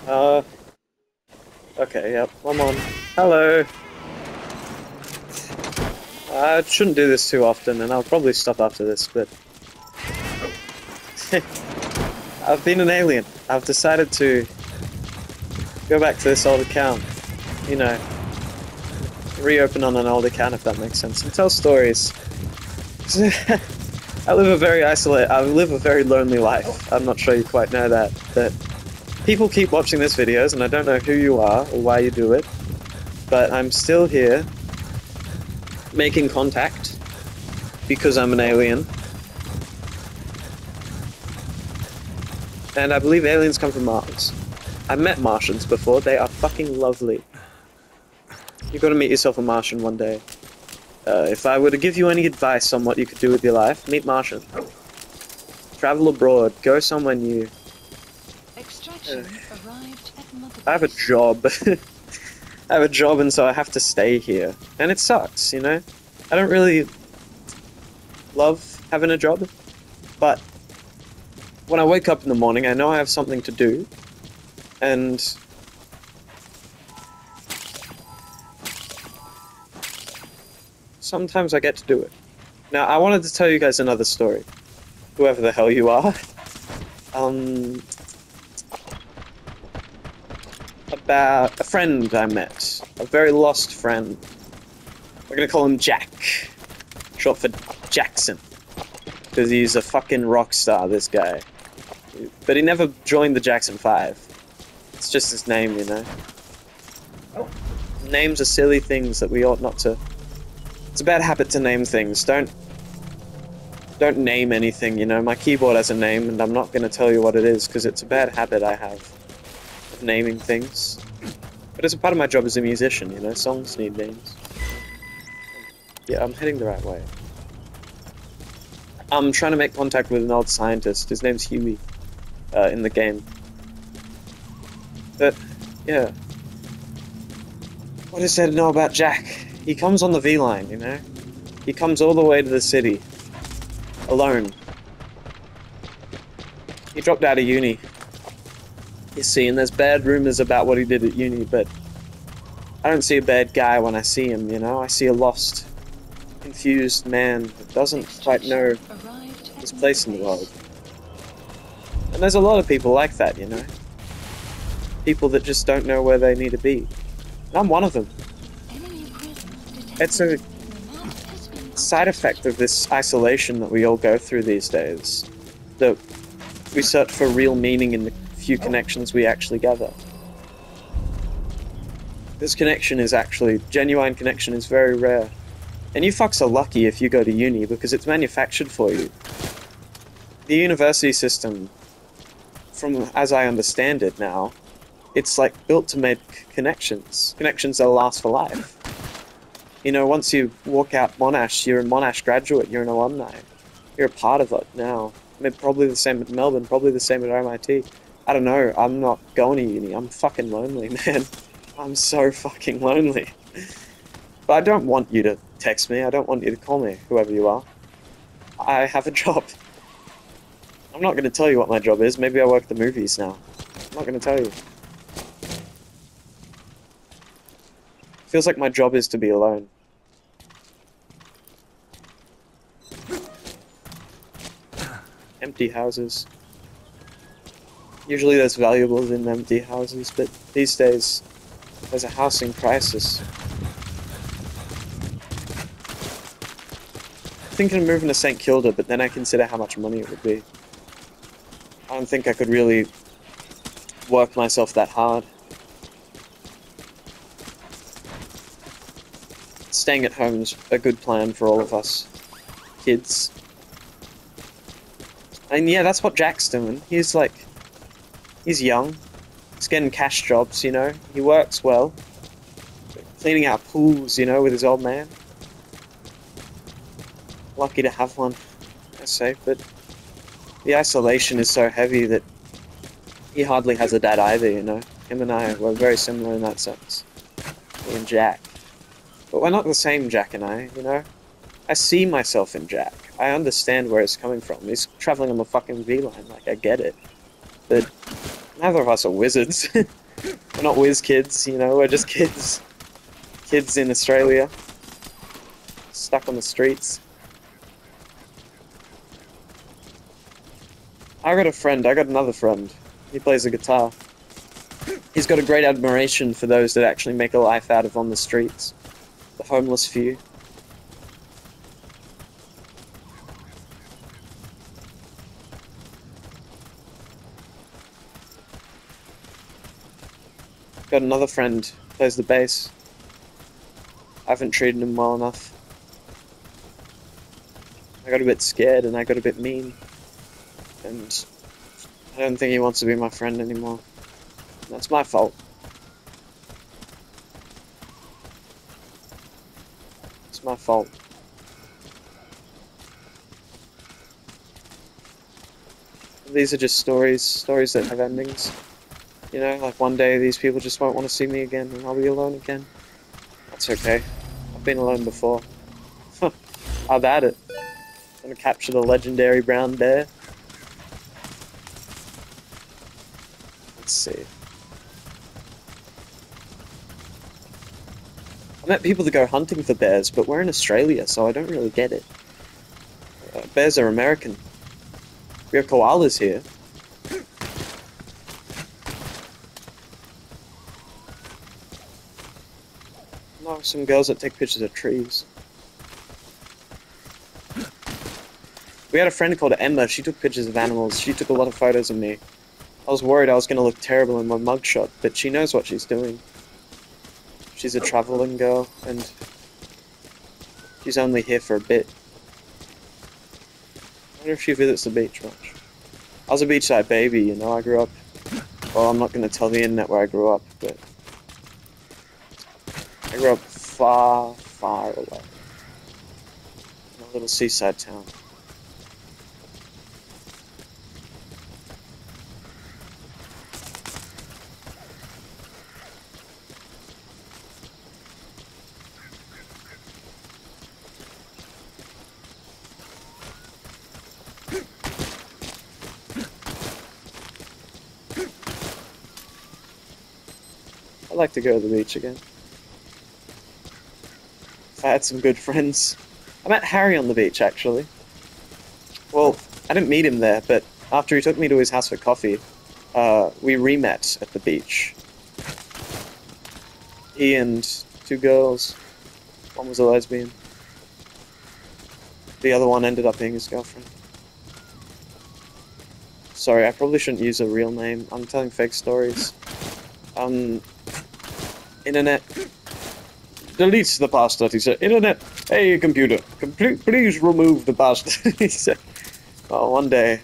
Uh, okay, yep, I'm on. Hello. I shouldn't do this too often, and I'll probably stop after this, but... I've been an alien. I've decided to go back to this old account. You know, reopen on an old account, if that makes sense, and tell stories. I live a very lonely life. I'm not sure you quite know that, but people keep watching these videos, and I don't know who you are or why you do it, but I'm still here, making contact, because I'm an alien. And I believe aliens come from Mars. I've met Martians before, they are fucking lovely. You've got to meet yourself a Martian one day. If I were to give you any advice on what you could do with your life, meet Martians. Travel abroad, go somewhere new. I have a job. I have a job, and so I have to stay here. And it sucks, you know? I don't really love having a job, but when I wake up in the morning, I know I have something to do, and sometimes I get to do it. Now, I wanted to tell you guys another story. Whoever the hell you are. About a friend I met. A very lost friend. We're gonna call him Jack. Short for Jackson. Because he's a fucking rock star, this guy. But he never joined the Jackson 5. It's just his name, you know. Names are silly things that we ought not to... It's a bad habit to name things. Don't name anything, you know. My keyboard has a name, and I'm not going to tell you what it is, because it's a bad habit I have of naming things. But it's a part of my job as a musician, you know. Songs need names. Yeah, I'm heading the right way. I'm trying to make contact with an old scientist. His name's Huey, in the game. But, yeah. What is there to know about Jack? He comes on the V-line, you know? He comes all the way to the city. Alone. He dropped out of uni. You see, and there's bad rumors about what he did at uni, but I don't see a bad guy when I see him, you know? I see a lost, confused man that doesn't quite know his place in the world. And there's a lot of people like that, you know? People that just don't know where they need to be. And I'm one of them. It's a side effect of this isolation that we all go through these days. That we search for real meaning in the few connections we actually gather. This connection is actually, genuine connection is very rare. And you fucks are lucky if you go to uni because it's manufactured for you. The university system, from as I understand it now, it's like built to make connections. Connections that last for life. You know, once you walk out Monash, you're a Monash graduate, you're an alumni. You're a part of it now. I mean, probably the same at Melbourne, probably the same at MIT. I don't know, I'm not going to uni. I'm fucking lonely, man. I'm so fucking lonely. But I don't want you to text me, I don't want you to call me, whoever you are. I have a job. I'm not going to tell you what my job is, maybe I work at the movies now. I'm not going to tell you. Feels like my job is to be alone. Empty houses. Usually there's valuables in empty houses, but these days there's a housing crisis. I'm thinking of moving to St. Kilda, but then I consider how much money it would be. I don't think I could really work myself that hard. Staying at home's a good plan for all of us kids. And yeah, that's what Jack's doing. He's like, he's young. He's getting cash jobs, you know. He works well. Cleaning out pools, you know, with his old man. Lucky to have one, I say, but the isolation is so heavy that he hardly has a dad either, you know. Him and I were very similar in that sense. Me and Jack. But we're not the same, Jack and I, you know? I see myself in Jack. I understand where it's coming from. He's traveling on the fucking V-line, like, I get it. But Neither of us are wizards. We're not whiz kids, you know, we're just kids. Kids in Australia. Stuck on the streets. I got another friend. He plays the guitar. He's got a great admiration for those that actually make a life out of on the streets. The homeless few. Got another friend, plays the bass. I haven't treated him well enough. I got a bit scared and I got a bit mean. And I don't think he wants to be my friend anymore. That's my fault. It's my fault. These are just stories that have endings. You know, like one day these people just won't want to see me again and I'll be alone again. That's okay. I've been alone before. I've had it. I'm gonna capture the legendary brown bear. Let's see. I met people that go hunting for bears, but we're in Australia, so I don't really get it. Bears are American. We have koalas here. No, some girls that take pictures of trees. We had a friend called Emma. She took pictures of animals. She took a lot of photos of me. I was worried I was going to look terrible in my mugshot, but she knows what she's doing. She's a traveling girl, and she's only here for a bit. I wonder if she visits the beach much. I was a beachside baby, you know, I grew up... Well, I'm not going to tell the internet where I grew up, but... I grew up far, far away. In a little seaside town. I'd like to go to the beach again. If I had some good friends. I met Harry on the beach, actually. Well, I didn't meet him there, but after he took me to his house for coffee, we re-met at the beach. He and two girls. One was a lesbian. The other one ended up being his girlfriend. Sorry, I probably shouldn't use a real name. I'm telling fake stories. Internet. Deletes the past, he said. Internet. Hey, computer. Please remove the past. He said. Oh, one day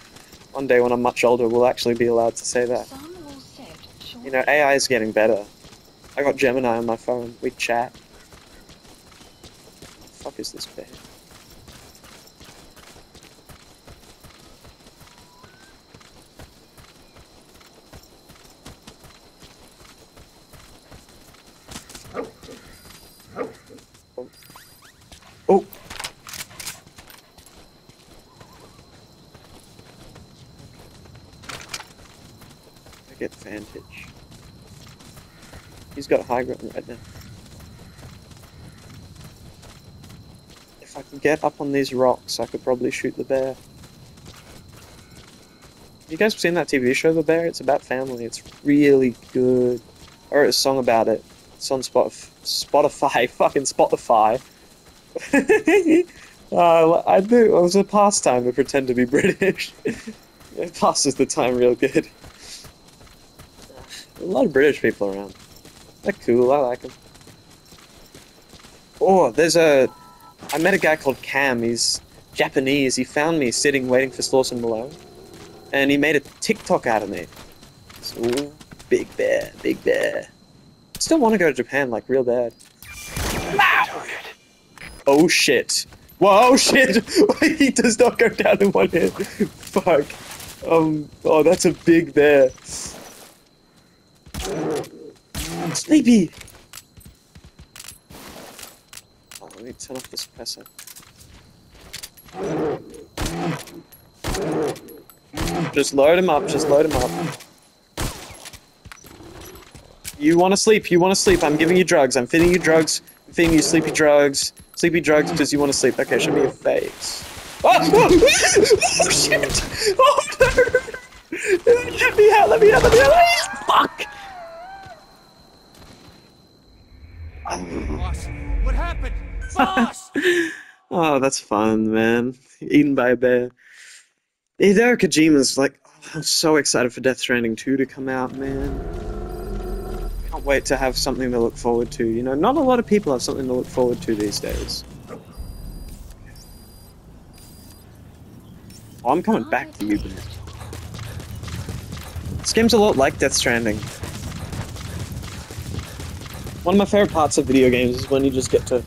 when I'm much older, we'll actually be allowed to say that. You know, AI is getting better. I got Gemini on my phone. We chat. What the fuck is this bear? Oh! I get vantage. He's got high ground right now. If I can get up on these rocks, I could probably shoot the bear. You guys seen that TV show, The Bear? It's about family. It's really good. I wrote a song about it. It's on Spotify. Fucking Spotify. I do. It was a pastime to pretend to be British. It passes the time real good. A lot of British people around. They're cool. I like them. Oh, I met a guy called Cam. He's Japanese. He found me sitting waiting for Slauson Malone, and he made a TikTok out of me. So, big bear, big bear. I still want to go to Japan, like, real bad. Oh shit. Whoa, shit! He does not go down in one hit. Fuck. Oh, that's a big bear. Sleepy! Oh, let me turn off the suppressor. Just load him up, just load him up. You want to sleep. You want to sleep. I'm giving you drugs. I'm feeding you drugs. I'm feeding you sleepy drugs. Sleepy drugs because you want to sleep. Okay, show me your face. Oh, oh shit! Oh no! Let me out! Let me out! Let me out! Fuck! Boss, what happened? Boss! Oh, that's fun, man. Eaten by a bear. Hideo Kojima's like, oh, I'm so excited for Death Stranding 2 to come out, man. Can't wait to have something to look forward to. You know, not a lot of people have something to look forward to these days. Oh, I'm coming back to you, man. This game's a lot like Death Stranding. One of my favorite parts of video games is when you just get to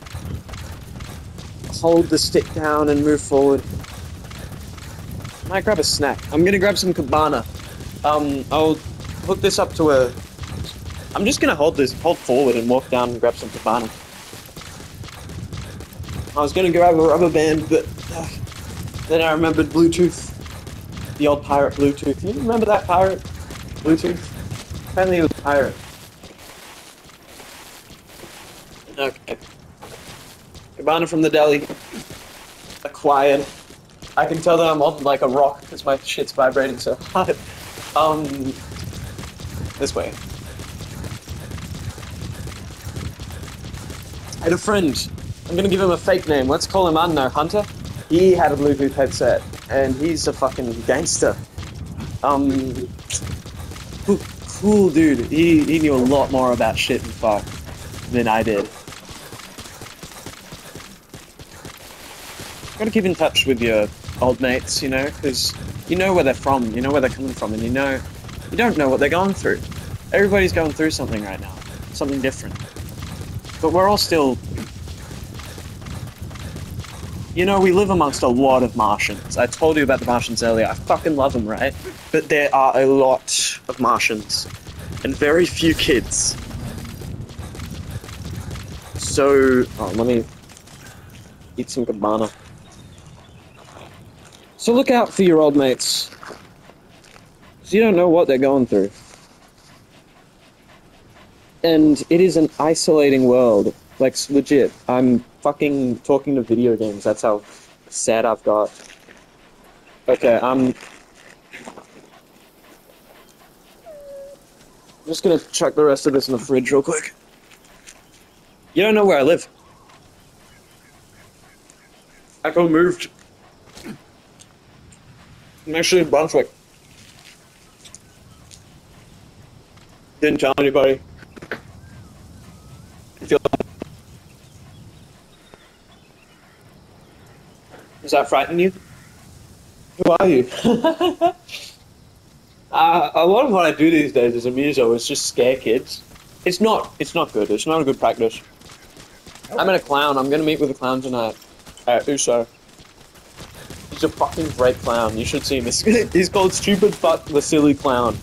hold the stick down and move forward. Might grab a snack. I'm gonna grab some Cabana. I'll hook this up to a... I'm just gonna hold forward and walk down and grab some Cabana. I was gonna grab a rubber band, but then I remembered Bluetooth. The old pirate Bluetooth. You remember that pirate? Bluetooth? Apparently he was a pirate. Okay. Cabana from the deli. Acquired. I can tell that I'm on like a rock because my shit's vibrating so hard. This way. I had a friend. I'm gonna give him a fake name. Let's call him, I don't know, Hunter. He had a Bluetooth headset, and he's a fucking gangster. Cool dude. He knew a lot more about shit and fuck than I did. Gotta keep in touch with your old mates, you know, because you know where they're from, you know where they're coming from, and you don't know what they're going through. Everybody's going through something right now, something different. But we're all still, you know, we live amongst a lot of Martians. I told you about the Martians earlier. I fucking love them, right? But there are a lot of Martians, and very few kids. So, let me eat some Cabana. So look out for your old mates. Because you don't know what they're going through. And it is an isolating world. Like, legit. I'm fucking talking to video games. That's how sad I've got. Okay, I'm just gonna chuck the rest of this in the fridge real quick. You don't know where I live. I got moved. I'm actually in Brunswick. Didn't tell anybody. Does that frighten you? Who are you? A lot of what I do these days as a muso is just scare kids. It's not good. It's not a good practice. I'm in a clown. I'm gonna meet with a clown tonight at Uso. He's a fucking great clown. You should see him. He's called Stupid Fuck the Silly Clown.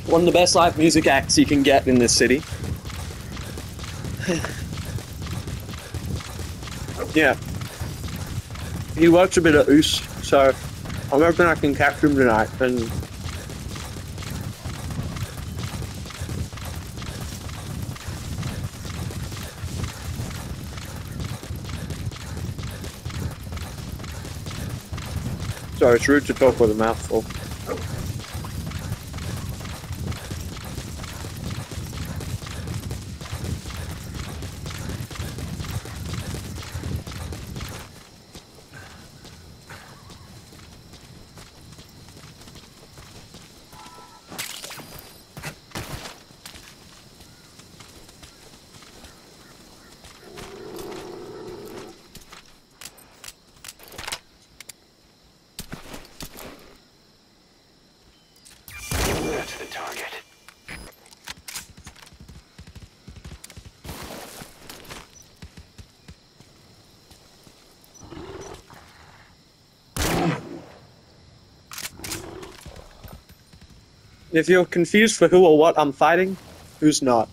One of the best live music acts you can get in this city. Yeah. He works a bit at Oos, so I'm hoping I can catch him tonight. And sorry, it's rude to talk with a mouthful. That's the target. If you're confused for who or what I'm fighting, who's not?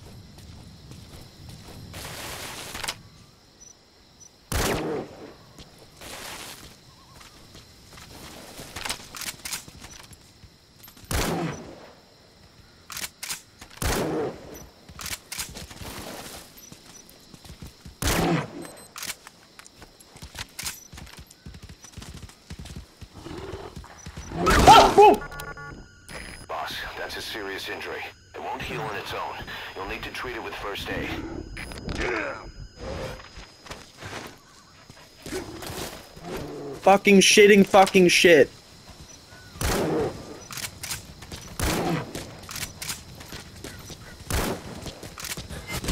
serious injury. It won't heal on its own. You'll need to treat it with first aid. Fucking shitting fucking shit.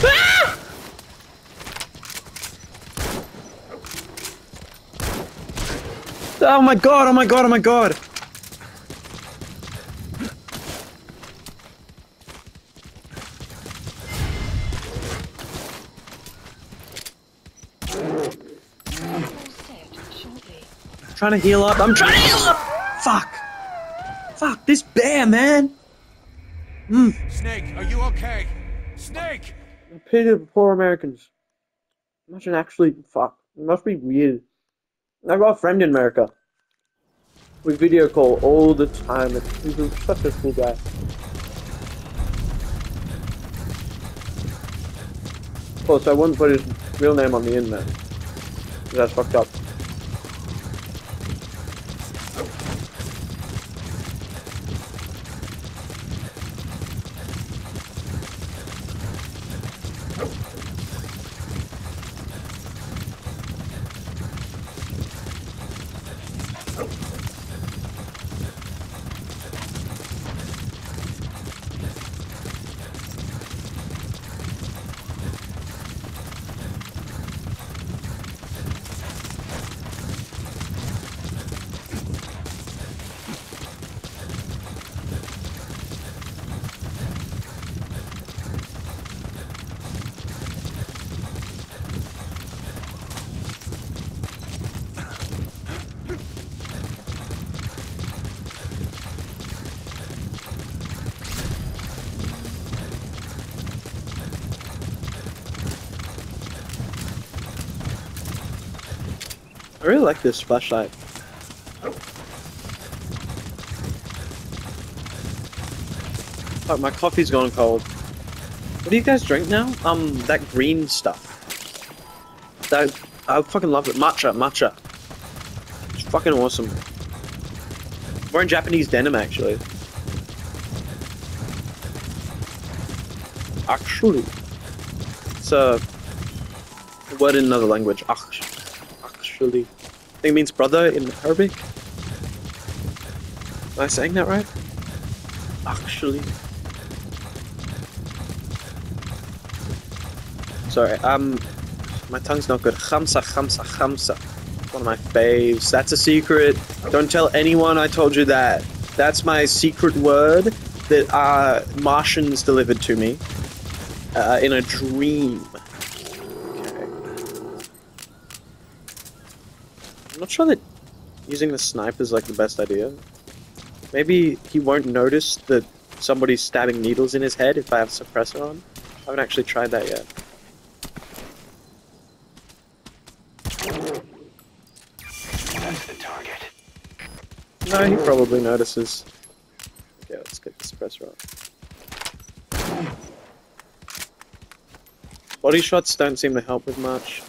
Ah! Oh my god, oh my god, oh my god. Trying to heal up. I'm trying to heal up. Fuck. Fuck this bear, man. Snake, are you okay? Snake! I pity the poor Americans. Imagine actually. Fuck. It must be weird. I've got a friend in America. We video call all the time. He's such a cool guy. Of course, I wouldn't put his real name on the internet. That's fucked up. I really like this flashlight. Oh, my coffee's gone cold. What do you guys drink now? That green stuff. I fucking love it. Matcha. It's fucking awesome. Wearing Japanese denim, actually. It's a word in another language. Actually. I think it means brother in Arabic. Am I saying that right? Actually. Sorry, my tongue's not good. Khamsa. One of my faves. That's a secret. Don't tell anyone I told you that. That's my secret word that Martians delivered to me in a dream. Okay. I'm not sure that using the sniper is like the best idea. Maybe he won't notice that somebody's stabbing needles in his head if I have suppressor on. I haven't actually tried that yet. That's the target. No, he probably notices. Okay, let's get the suppressor on. Body shots don't seem to help with much.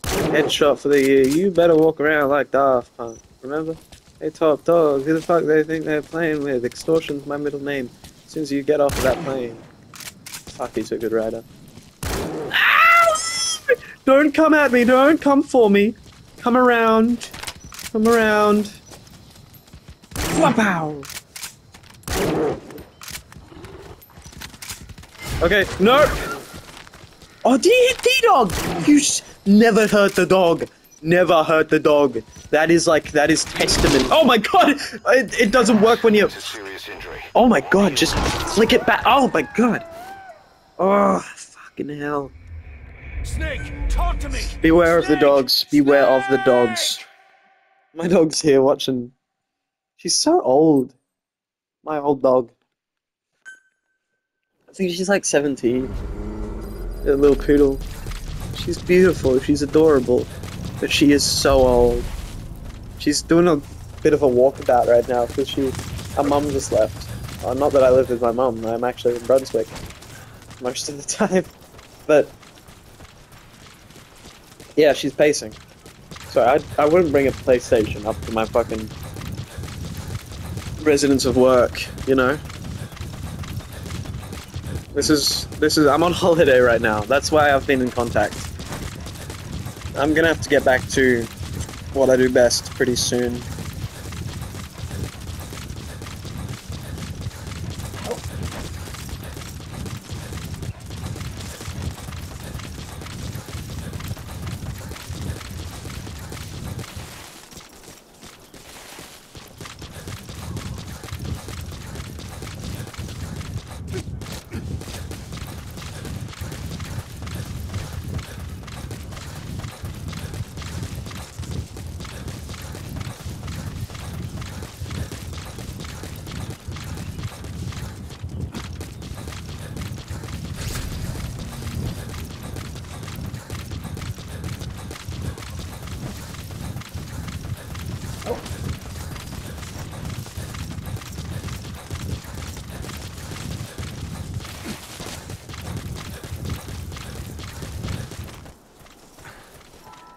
Headshot for the year. You better walk around like Daft Punk. Remember? Hey, top dog. Who the fuck they think they're playing with? Extortion's my middle name. As soon as you get off of that plane. Fuck, he's a good rider. Don't come at me. Don't come for me. Come around. Come around. Wapow. Okay, no. Oh, did he hit D-Dog? You never hurt the dog. Never hurt the dog. That is testament. Oh my god! It doesn't work when you... It's a serious injury. Oh my god, just flick it back. Oh my god. Oh, fucking hell. Snake, talk to me! Beware of the Snake! dogs. Beware of the Snake! dogs. My dog's here watching. She's so old. My old dog. I think she's like 17. A little poodle. She's beautiful. She's adorable. But she is so old. She's doing a bit of a walkabout right now because her mum just left. Not that I live with my mum. I'm actually in Brunswick most of the time. But yeah, she's pacing. So I wouldn't bring a PlayStation up to my fucking residence of work, you know? This is, I'm on holiday right now. That's why I've been in contact. I'm gonna have to get back to what I do best pretty soon.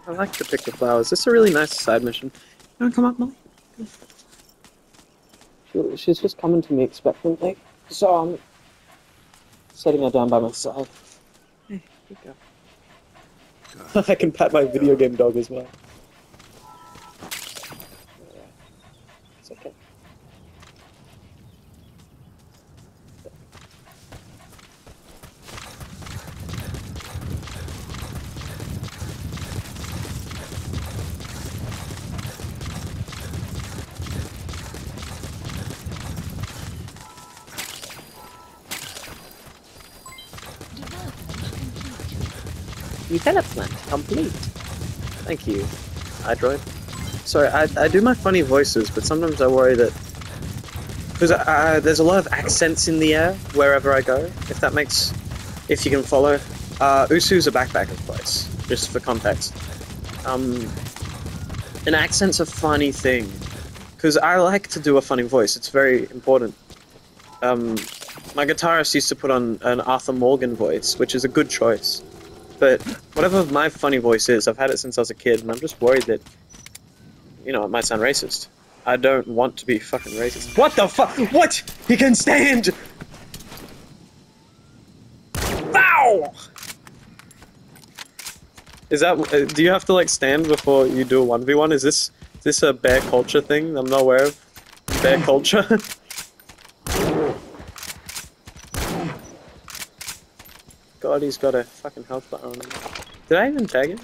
I like to pick the flowers. This is a really nice side mission. You wanna come up, Molly? She's just coming to me expectantly, so I'm setting her down by my side. Hey, here you go. I can pat my video game dog as well. It's okay. Development complete. Thank you, iDroid. Sorry, I do my funny voices, but sometimes I worry that... Because there's a lot of accents in the air wherever I go, if that makes... If you can follow. Usu's a backpacker place, just for context. An accent's a funny thing. Because I like to do a funny voice, it's very important. My guitarist used to put on an Arthur Morgan voice, which is a good choice. But whatever my funny voice is, I've had it since I was a kid, and I'm just worried that, you know, it might sound racist. I don't want to be fucking racist. What the fuck? What? He can stand! Ow! Is that, do you have to like stand before you do a 1v1? Is this a bear culture thing I'm not aware of? Bear culture? God, he's got a fucking health bar on him. Did I even tag him?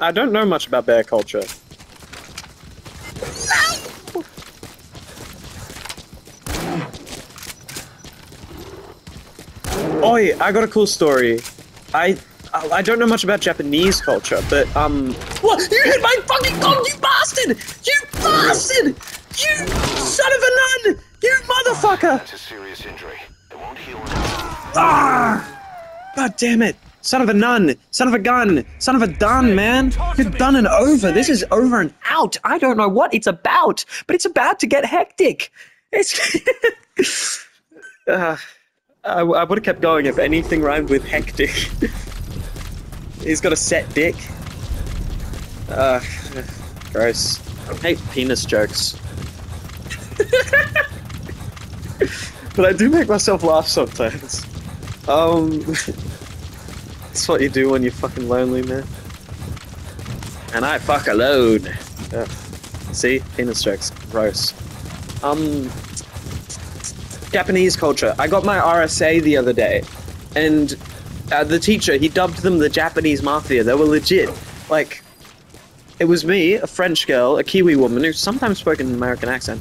I don't know much about bear culture. Oi, I got a cool story. I don't know much about Japanese culture, but what? You hit my fucking dog, you bastard! You bastard! You son of a nun! You motherfucker! That's a serious injury. It won't heal. Ah! God damn it! Son of a nun! Son of a gun! Son of a dun, man! You're done and over. This is over and out. I don't know what it's about, but it's about to get hectic. It's. I would have kept going if anything rhymed with hectic. He's got a set dick. Gross. I hate penis jokes. But I do make myself laugh sometimes. It's what you do when you're fucking lonely, man. And I fuck alone. Ugh. See? Penis jokes. Gross. Japanese culture. I got my RSA the other day, and the teacher, he dubbed them the Japanese Mafia. They were legit. Like, it was me, a French girl, a Kiwi woman who sometimes spoke in an American accent,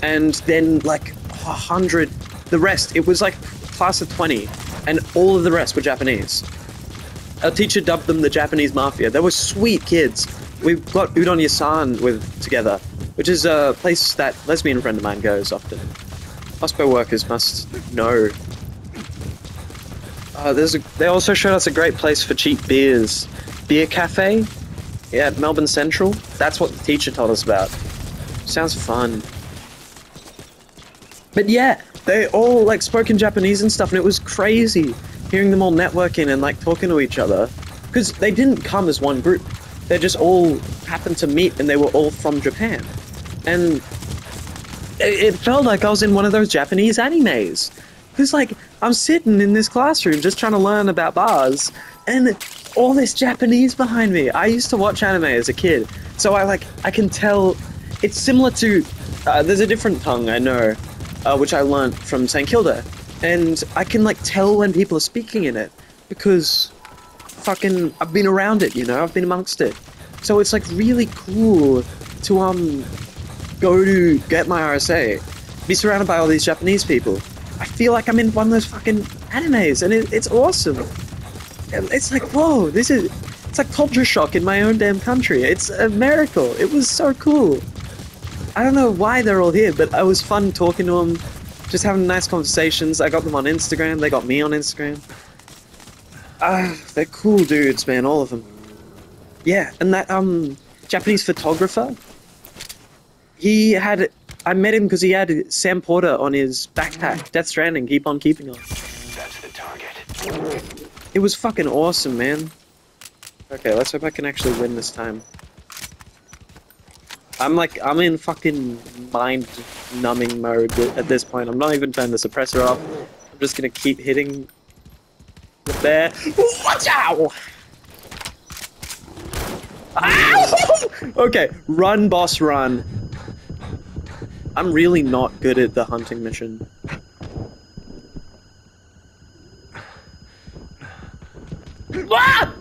and then like 100, the rest, it was like class of 20, and all of the rest were Japanese. Our teacher dubbed them the Japanese Mafia. They were sweet kids. We got Udon Yasan together, which is a place that a lesbian friend of mine goes often. Hospo workers must know. They also showed us a great place for cheap beers. Beer cafe? Yeah, at Melbourne Central. That's what the teacher told us about. Sounds fun. But yeah, they all like spoke in Japanese and stuff, and it was crazy hearing them all networking and like talking to each other. Because they didn't come as one group. They just all happened to meet, and they were all from Japan. And it felt like I was in one of those Japanese animes. Because, like, I'm sitting in this classroom just trying to learn about bars, and all this Japanese behind me. I used to watch anime as a kid, so I can tell. It's similar to, there's a different tongue I know, which I learnt from St. Kilda, and I can, like, tell when people are speaking in it, because fucking, I've been around it, you know, I've been amongst it. So it's, like, really cool to, go to get my RSA, be surrounded by all these Japanese people. I feel like I'm in one of those fucking animes, and it's awesome. It's like, whoa, it's like culture shock in my own damn country. It's a miracle. It was so cool. I don't know why they're all here, but it was fun talking to them, just having nice conversations. I got them on Instagram, they got me on Instagram. They're cool dudes, man, all of them. Yeah, and that, Japanese photographer, I met him because he had Sam Porter on his backpack. Death Stranding, keep on keeping on. That's the target. It was fucking awesome, man. Okay, let's hope I can actually win this time. I'm in fucking mind-numbing mode at this point. I'm not even turning the suppressor off. I'm just gonna keep hitting the bear. Watch out! Ow! Okay, run, boss, run. I'm really not good at the hunting mission. Ah!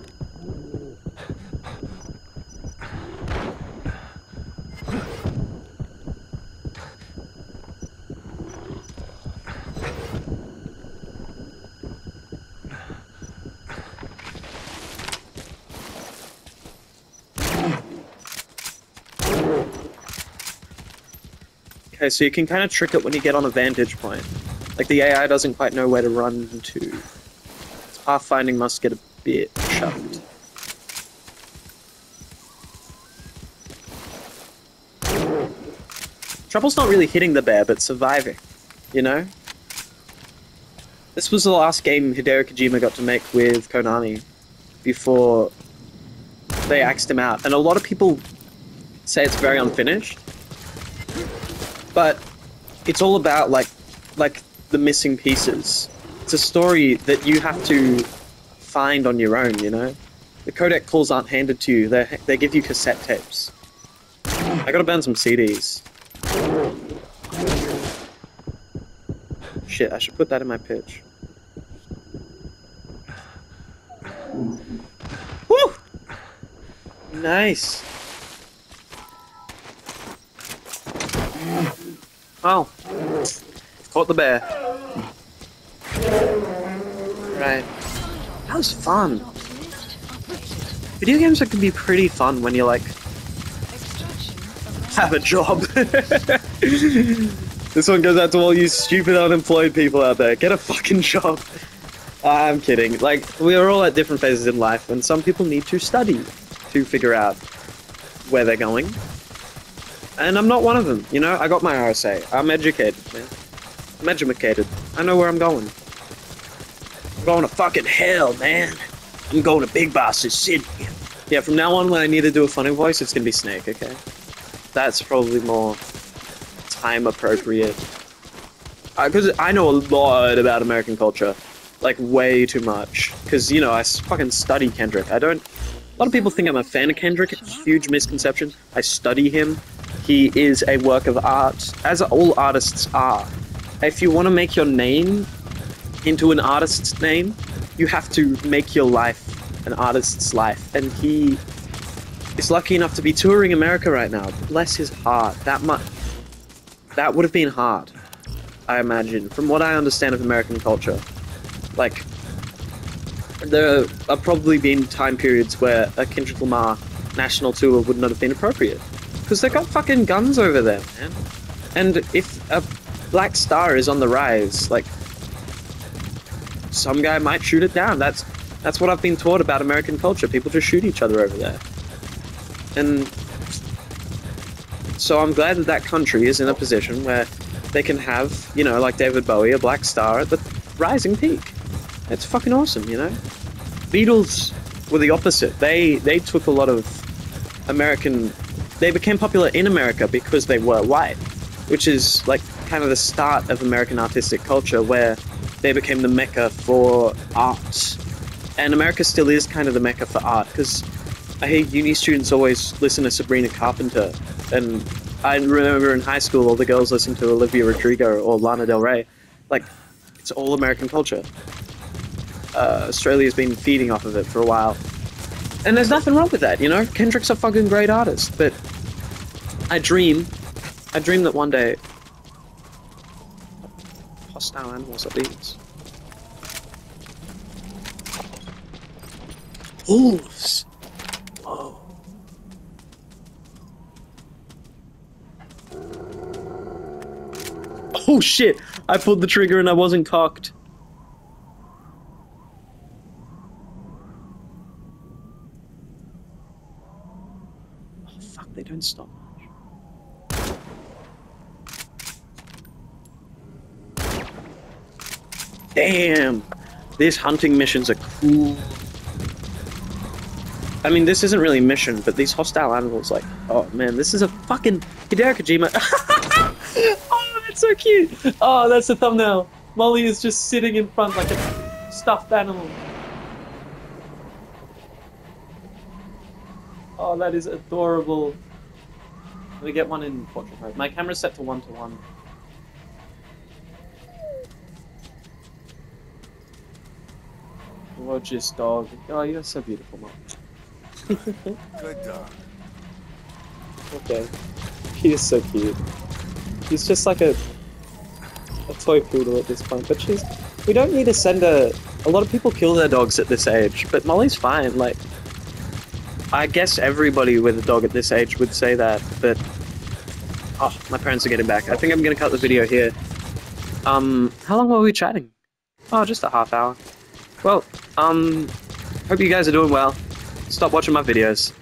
Okay, so you can kind of trick it when you get on a vantage point. Like, the AI doesn't quite know where to run to. Its pathfinding must get a bit shuffled. Trouble's not really hitting the bear, but surviving, you know? This was the last game Hideo Kojima got to make with Konami before they axed him out. And a lot of people say it's very unfinished. But it's all about, like the missing pieces. It's a story that you have to find on your own, you know? The codec calls aren't handed to you, they give you cassette tapes. I gotta burn some CDs. Shit, I should put that in my pitch. Woo! Nice. Oh. Caught the bear. Right. That was fun. Video games can be pretty fun when you, like, have a job. This one goes out to all you stupid unemployed people out there. Get a fucking job. I'm kidding. Like, we are all at different phases in life, and some people need to study to figure out where they're going. And I'm not one of them, you know? I got my RSA. I'm educated, man. I'm educated. I know where I'm going. I'm going to fucking hell, man. I'm going to Big Boss's City. Yeah, from now on, when I need to do a funny voice, it's gonna be Snake, okay? That's probably more time appropriate. Because I know a lot about American culture. Like, way too much. Because, you know, I fucking study Kendrick. A lot of people think I'm a fan of Kendrick. Huge misconception. I study him. He is a work of art, as all artists are. If you want to make your name into an artist's name, you have to make your life an artist's life. And he is lucky enough to be touring America right now. Bless his heart. That would have been hard, I imagine, from what I understand of American culture. Like, there have probably been time periods where a Kendrick Lamar national tour would not have been appropriate. Because they got fucking guns over there, man. And if a black star is on the rise, like, some guy might shoot it down. That's what I've been taught about American culture. People just shoot each other over there. And so I'm glad that that country is in a position where they can have, you know, like David Bowie, a black star at the rising peak. It's fucking awesome, you know? Beatles were the opposite. They took a lot of American... They became popular in America because they were white. which is like kind of the start of American artistic culture, where they became the mecca for art. And America still is kind of the mecca for art, because I hear uni students always listen to Sabrina Carpenter, and I remember in high school all the girls listened to Olivia Rodrigo or Lana Del Rey. Like, it's all American culture. Australia's been feeding off of it for a while. And there's nothing wrong with that, you know? Kendrick's a fucking great artist, but I dream that one day... Hostile animals are these. Wolves! Whoa. Oh shit! I pulled the trigger and I wasn't cocked. Oh fuck, they don't stop much. Damn! These hunting missions are cool. I mean, this isn't really a mission, but these hostile animals, like, oh man, this is a fucking Hideo Kojima. Oh, that's so cute. Oh, that's the thumbnail. Molly is just sitting in front like a stuffed animal. Oh, that is adorable. Let me get one in portrait mode. My camera's set to 1:1. Gorgeous dog. Oh, you're so beautiful, Mom. Good dog. Okay. He is so cute. He's just like a toy poodle at this point, but we don't need to send a lot of people kill their dogs at this age, but Molly's fine. Like, I guess everybody with a dog at this age would say that, but oh, my parents are getting back. I think I'm gonna cut the video here. How long were we chatting? Oh, just a half hour. Well, hope you guys are doing well. Stop watching my videos.